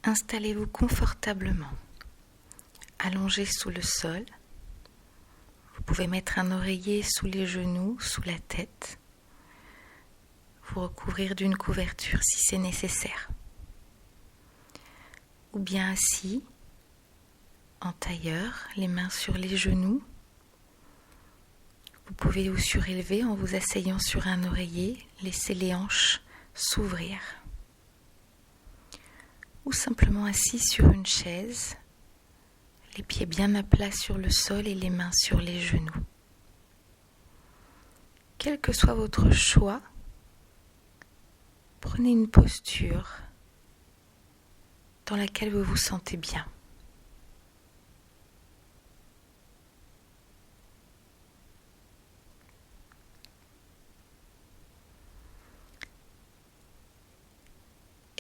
Installez-vous confortablement, allongé sous le sol. Vous pouvez mettre un oreiller sous les genoux, sous la tête, vous recouvrir d'une couverture si c'est nécessaire. Ou bien assis, en tailleur, les mains sur les genoux. Vous pouvez vous surélever en vous asseyant sur un oreiller, laisser les hanches s'ouvrir. Ou simplement assis sur une chaise, les pieds bien à plat sur le sol et les mains sur les genoux. Quel que soit votre choix, prenez une posture dans laquelle vous vous sentez bien.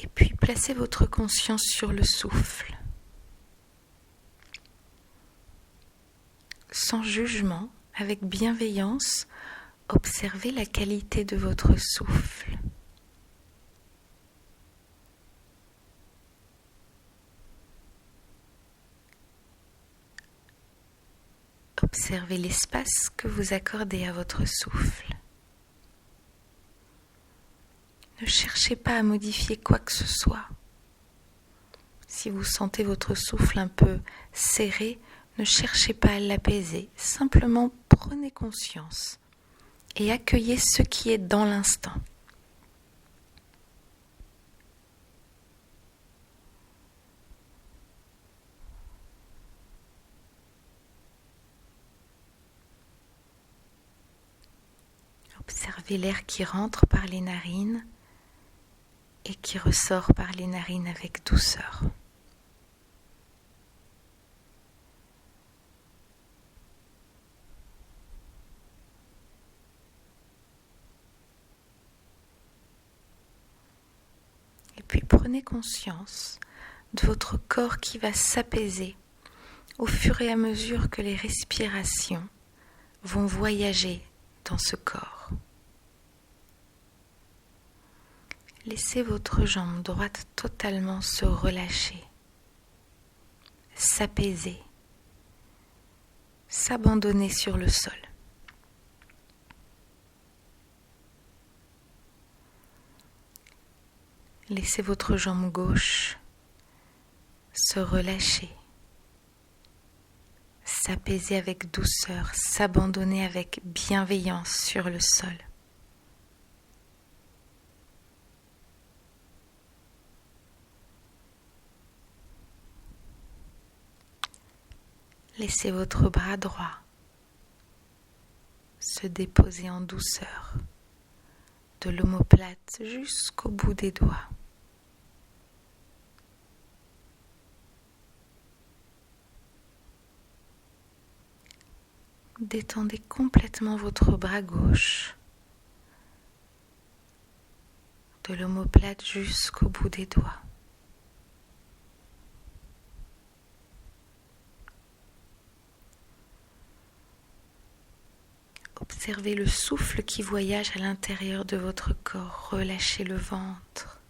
Et puis placez votre conscience sur le souffle. Sans jugement, avec bienveillance, observez la qualité de votre souffle. Observez l'espace que vous accordez à votre souffle. Ne cherchez pas à modifier quoi que ce soit. Si vous sentez votre souffle un peu serré, ne cherchez pas à l'apaiser. Simplement prenez conscience et accueillez ce qui est dans l'instant. Observez l'air qui rentre par les narines et qui ressort par les narines avec douceur. Et puis prenez conscience de votre corps qui va s'apaiser au fur et à mesure que les respirations vont voyager dans ce corps. Laissez votre jambe droite totalement se relâcher, s'apaiser, s'abandonner sur le sol. Laissez votre jambe gauche se relâcher, s'apaiser avec douceur, s'abandonner avec bienveillance sur le sol. Laissez votre bras droit se déposer en douceur, de l'omoplate jusqu'au bout des doigts. Détendez complètement votre bras gauche, de l'omoplate jusqu'au bout des doigts. Observez le souffle qui voyage à l'intérieur de votre corps. Relâchez le ventre.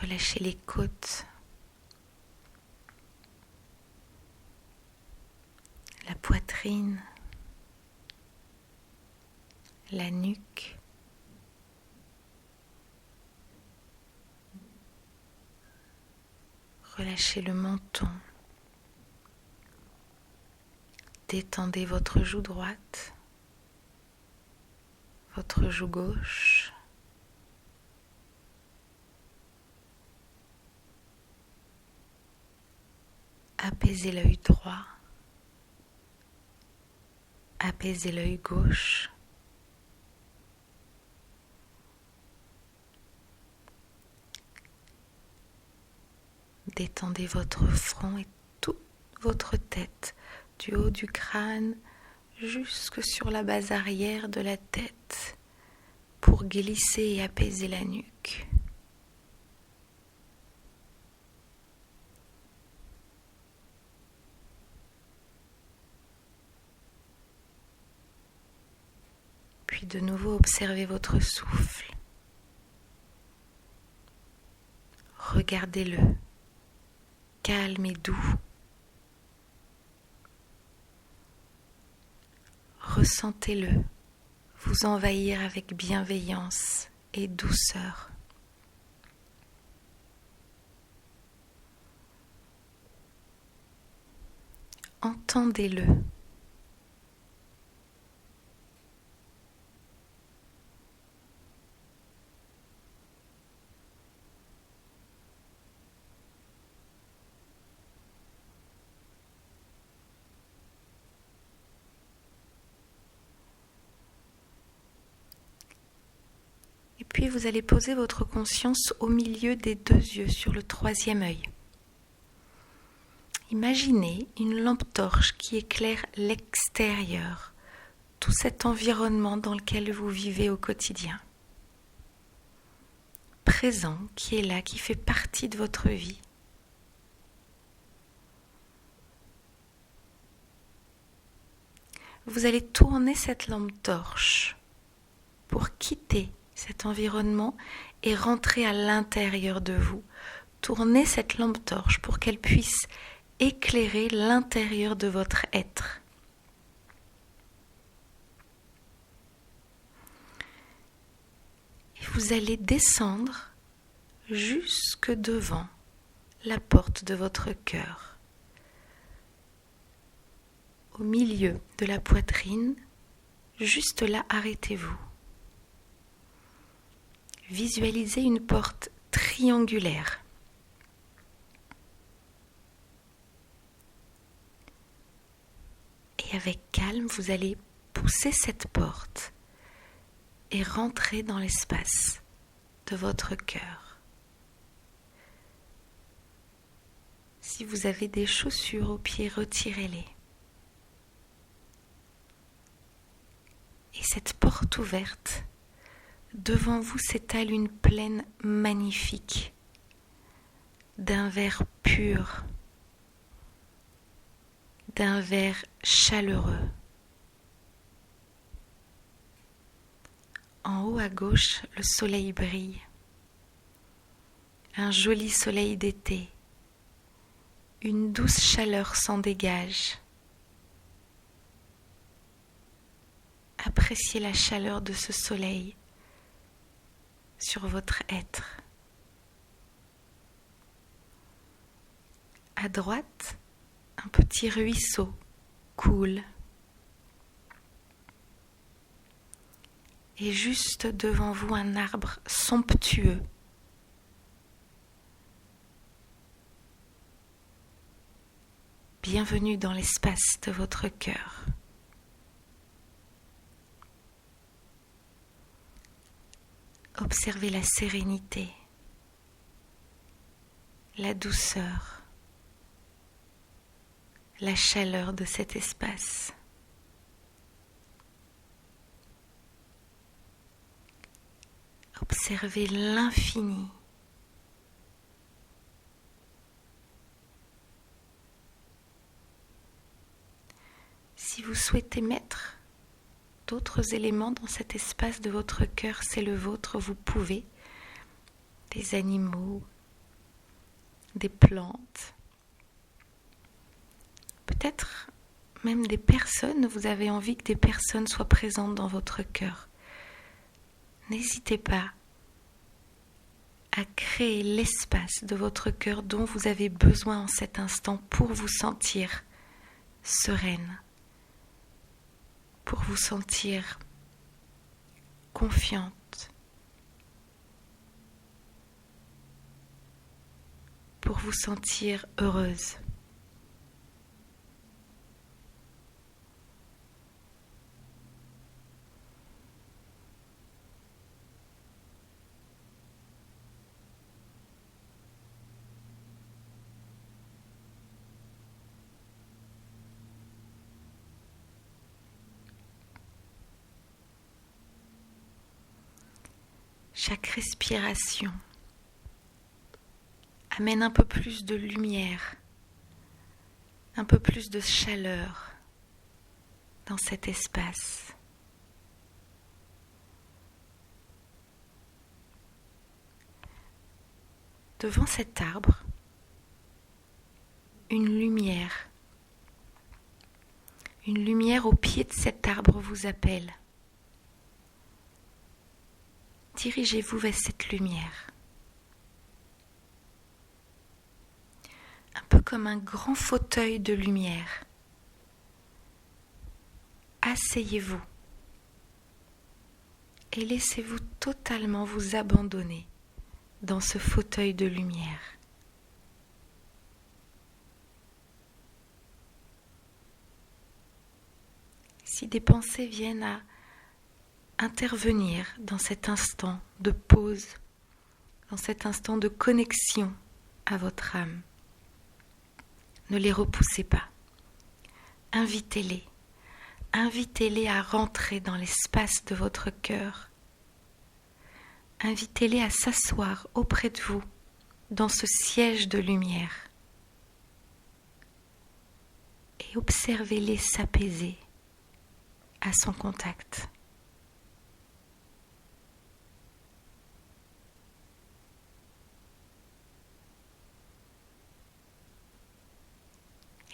Relâchez les côtes, la poitrine, la nuque. Relâchez le menton. Détendez votre joue droite, votre joue gauche. Apaisez l'œil droit. Apaisez l'œil gauche. Détendez votre front et toute votre tête, du haut du crâne jusque sur la base arrière de la tête, pour glisser et apaiser la nuque. Puis de nouveau, observez votre souffle. Regardez-le, calme et doux. Ressentez-le vous envahir avec bienveillance et douceur. Entendez-le. Et puis vous allez poser votre conscience au milieu des deux yeux, sur le troisième œil. Imaginez une lampe torche qui éclaire l'extérieur, tout cet environnement dans lequel vous vivez au quotidien. Présent, qui est là, qui fait partie de votre vie. Vous allez tourner cette lampe torche pour quitter cet environnement et rentrer à l'intérieur de vous. Tournez cette lampe torche pour qu'elle puisse éclairer l'intérieur de votre être. Et vous allez descendre jusque devant la porte de votre cœur. Au milieu de la poitrine, juste là, arrêtez-vous. Visualisez une porte triangulaire. Et avec calme, vous allez pousser cette porte et rentrer dans l'espace de votre cœur. Si vous avez des chaussures aux pieds, retirez-les. Et cette porte ouverte, devant vous s'étale une plaine magnifique, d'un vert pur, d'un vert chaleureux. En haut à gauche, le soleil brille, un joli soleil d'été, une douce chaleur s'en dégage. Appréciez la chaleur de ce soleil sur votre être. À droite, un petit ruisseau coule. Et juste devant vous, un arbre somptueux. Bienvenue dans l'espace de votre cœur. Observez la sérénité, la douceur, la chaleur de cet espace. Observez l'infini. Si vous souhaitez mettre d'autres éléments dans cet espace de votre cœur, c'est le vôtre, vous pouvez. Des animaux, des plantes, peut-être même des personnes, vous avez envie que des personnes soient présentes dans votre cœur. N'hésitez pas à créer l'espace de votre cœur dont vous avez besoin en cet instant pour vous sentir sereine, pour vous sentir confiante, pour vous sentir heureuse. Chaque respiration amène un peu plus de lumière, un peu plus de chaleur dans cet espace. devant cet arbre, une lumière au pied de cet arbre vous appelle. Dirigez-vous vers cette lumière. Un peu comme un grand fauteuil de lumière. Asseyez-vous et laissez-vous totalement vous abandonner dans ce fauteuil de lumière. Si des pensées viennent à intervenir dans cet instant de pause, dans cet instant de connexion à votre âme, ne les repoussez pas. Invitez-les. Invitez-les à rentrer dans l'espace de votre cœur. Invitez-les à s'asseoir auprès de vous dans ce siège de lumière. Et observez-les s'apaiser à son contact.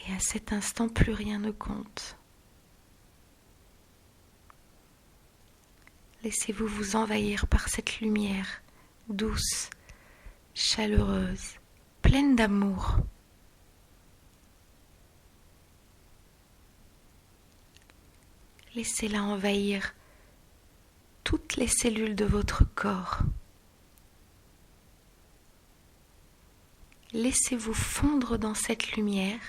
Et à cet instant, plus rien ne compte. Laissez-vous vous envahir par cette lumière douce, chaleureuse, pleine d'amour. Laissez-la envahir toutes les cellules de votre corps. Laissez-vous fondre dans cette lumière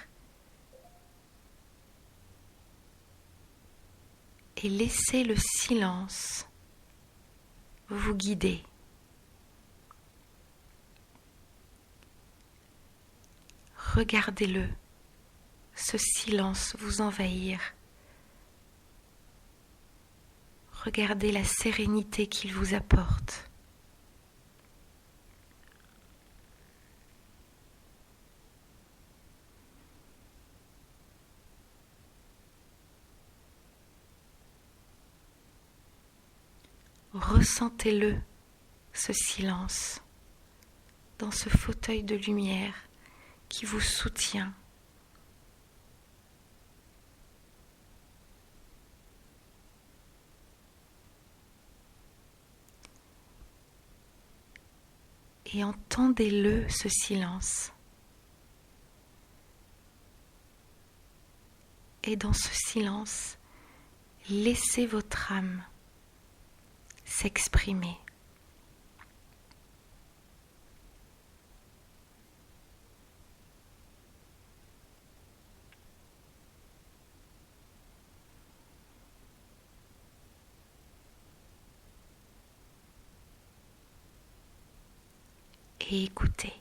et laissez le silence vous guider. Regardez-le, ce silence vous envahir. Regardez la sérénité qu'il vous apporte. Ressentez-le, ce silence, dans ce fauteuil de lumière qui vous soutient. Et entendez-le, ce silence. Et dans ce silence, laissez votre âme s'exprimer. Et écoutez.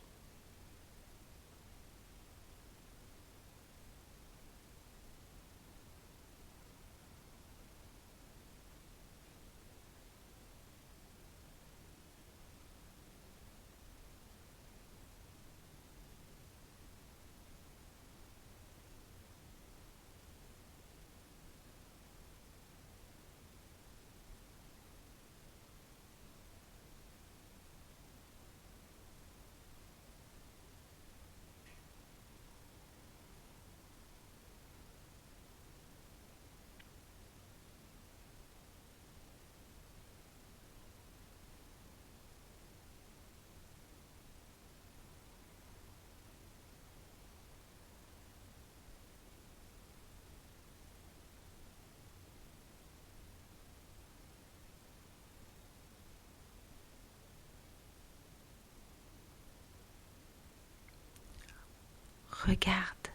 Regarde,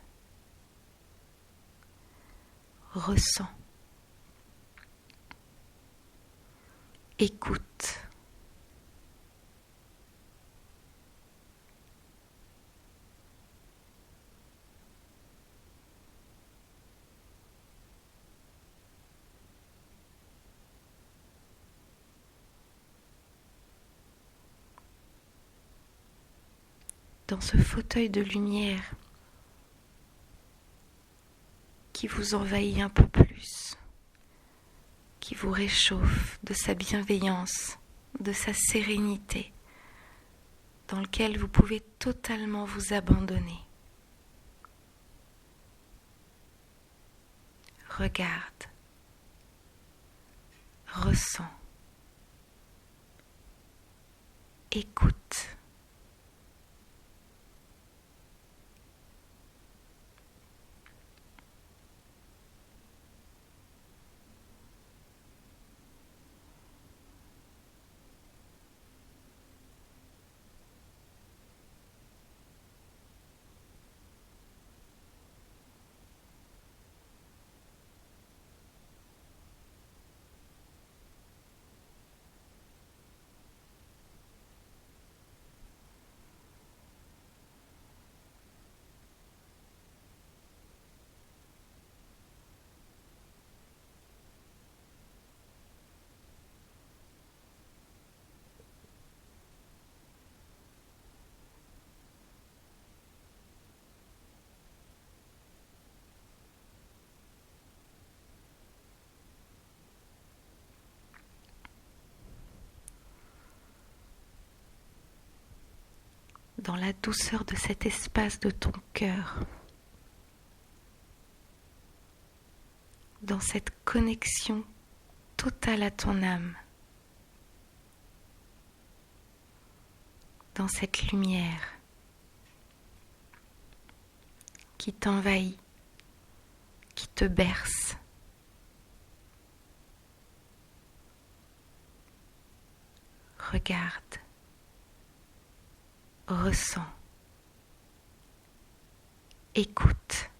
ressens, écoute. Dans ce fauteuil de lumière qui vous envahit un peu plus, qui vous réchauffe de sa bienveillance, de sa sérénité. dans lequel vous pouvez totalement vous abandonner. Regarde, ressens, écoute. Dans la douceur de cet espace de ton cœur, dans cette connexion totale à ton âme, dans cette lumière qui t'envahit, qui te berce. Regarde, ressens, écoute.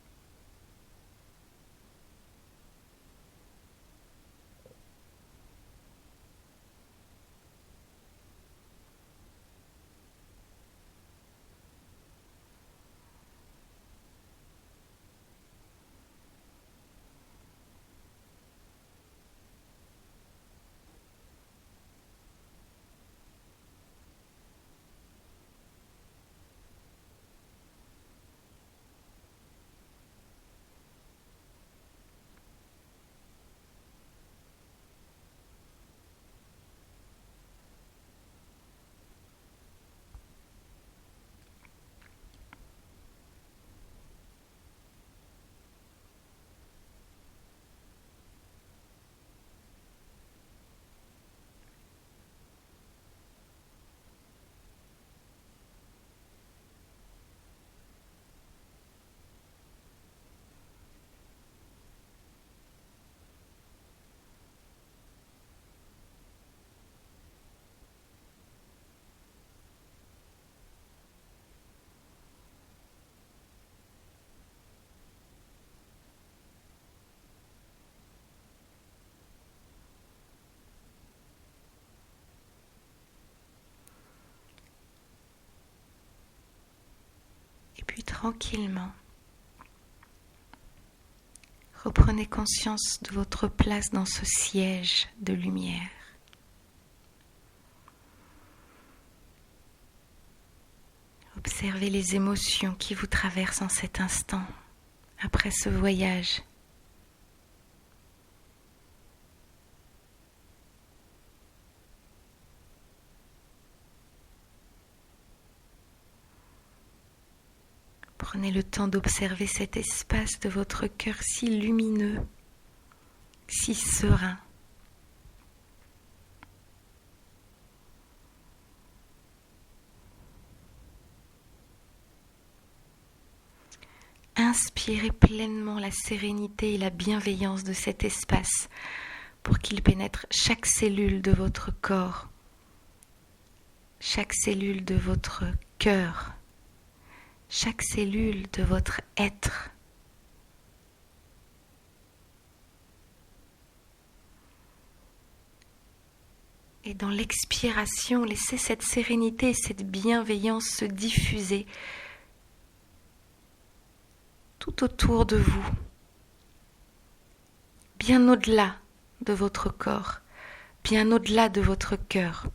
Et puis tranquillement, reprenez conscience de votre place dans ce siège de lumière. Observez les émotions qui vous traversent en cet instant, après ce voyage. Prenez le temps d'observer cet espace de votre cœur si lumineux, si serein. Inspirez pleinement la sérénité et la bienveillance de cet espace pour qu'il pénètre chaque cellule de votre corps, chaque cellule de votre cœur, chaque cellule de votre être. Et dans l'expiration, laissez cette sérénité et cette bienveillance se diffuser tout autour de vous, bien au-delà de votre corps, bien au-delà de votre cœur,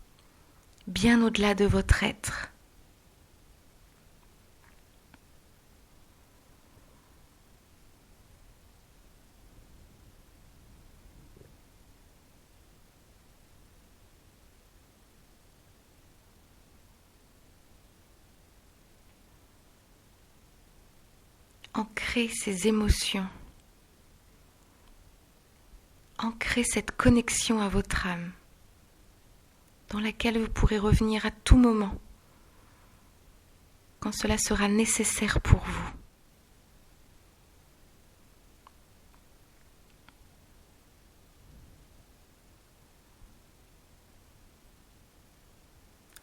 bien au-delà de votre être. Ancrez ces émotions. Ancrez cette connexion à votre âme, dans laquelle vous pourrez revenir à tout moment, quand cela sera nécessaire pour vous.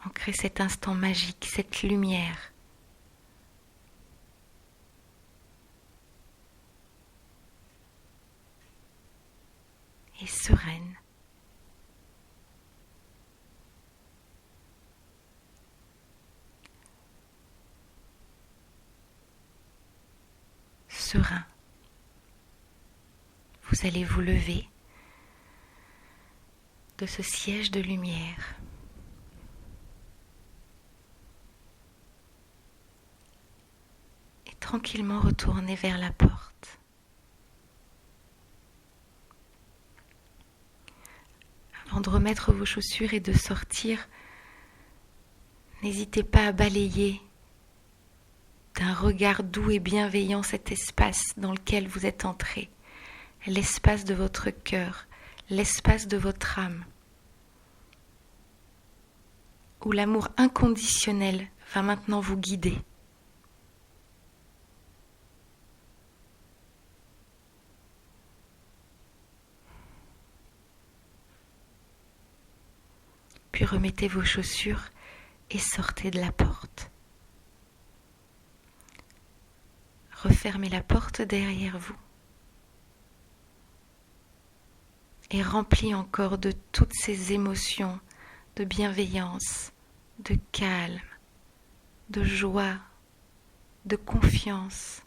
Ancrez cet instant magique, cette lumière. Et sereine. Serein. Vous allez vous lever de ce siège de lumière. Et tranquillement retourner vers la porte. Avant de remettre vos chaussures et de sortir, n'hésitez pas à balayer d'un regard doux et bienveillant cet espace dans lequel vous êtes entré, l'espace de votre cœur, l'espace de votre âme, où l'amour inconditionnel va maintenant vous guider. Puis remettez vos chaussures et sortez de la porte. Refermez la porte derrière vous et remplis encore de toutes ces émotions de bienveillance, de calme, de joie, de confiance.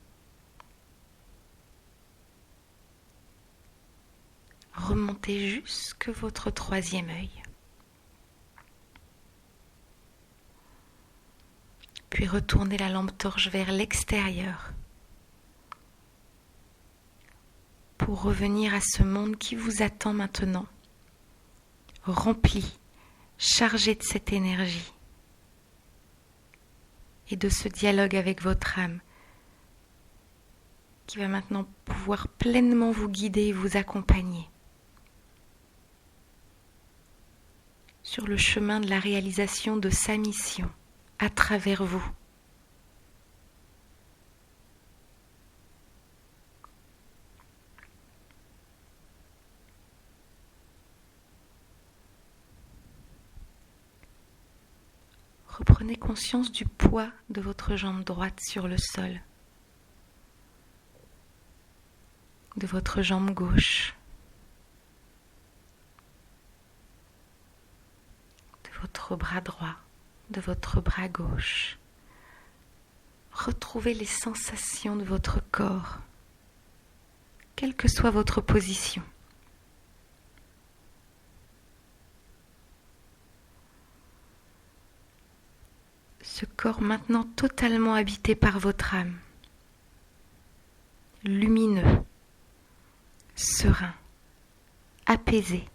Remontez jusque votre troisième œil. Puis retournez la lampe torche vers l'extérieur pour revenir à ce monde qui vous attend maintenant, rempli, chargé de cette énergie et de ce dialogue avec votre âme qui va maintenant pouvoir pleinement vous guider et vous accompagner sur le chemin de la réalisation de sa mission à travers vous. Reprenez conscience du poids de votre jambe droite sur le sol, de votre jambe gauche, de votre bras droit, de votre bras gauche. Retrouvez les sensations de votre corps, quelle que soit votre position. Ce corps maintenant totalement habité par votre âme, lumineux, serein, apaisé.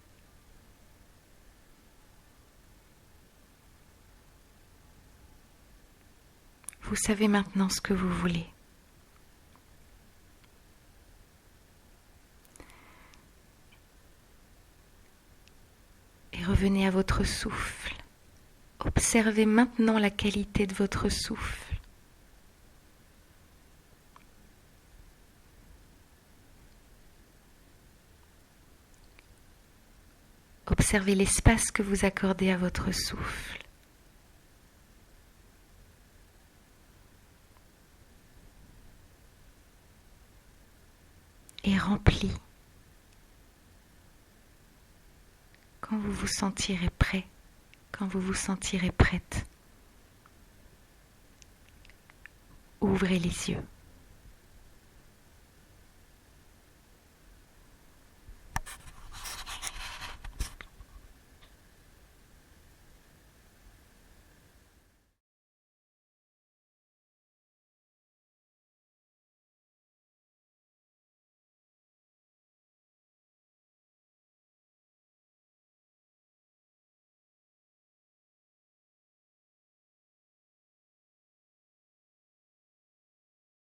Vous savez maintenant ce que vous voulez. Et revenez à votre souffle. Observez maintenant la qualité de votre souffle. Observez l'espace que vous accordez à votre souffle. Et rempli quand vous vous sentirez prêt, quand vous vous sentirez prête. Ouvrez les yeux.